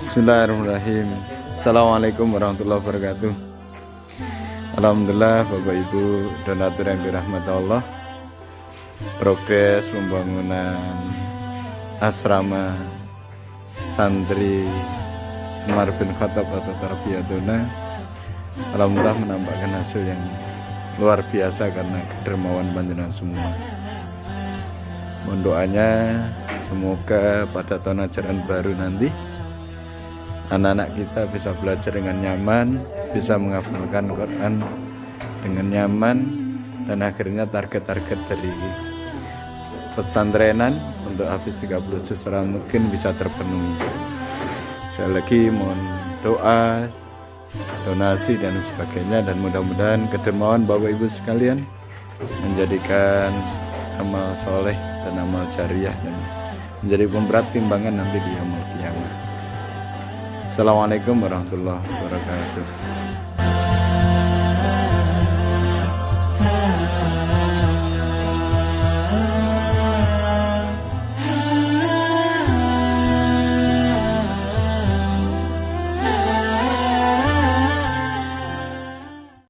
Bismillahirrahmanirrahim. Assalamualaikum warahmatullahi wabarakatuh. Alhamdulillah Bapak Ibu donatur yang dirahmati Allah, progres pembangunan asrama santri Umar bin Khattab atau Tarbiyatuna alhamdulillah menampakkan hasil yang luar biasa karena kedermawan panjenengan semua. Mohon doanya semoga pada tahun ajaran baru nanti anak-anak kita bisa belajar dengan nyaman, bisa menghafalkan Quran dengan nyaman, dan akhirnya target-target dari pesantrenan untuk hafiz 30 juz mungkin bisa terpenuhi. Sekali lagi mohon doa, donasi dan sebagainya, dan mudah-mudahan kedermawan Bapak Ibu sekalian menjadikan amal soleh dan amal jariah dan menjadi pemberat timbangan nanti di yaumul qiyamah. Assalamualaikum warahmatullahi wabarakatuh.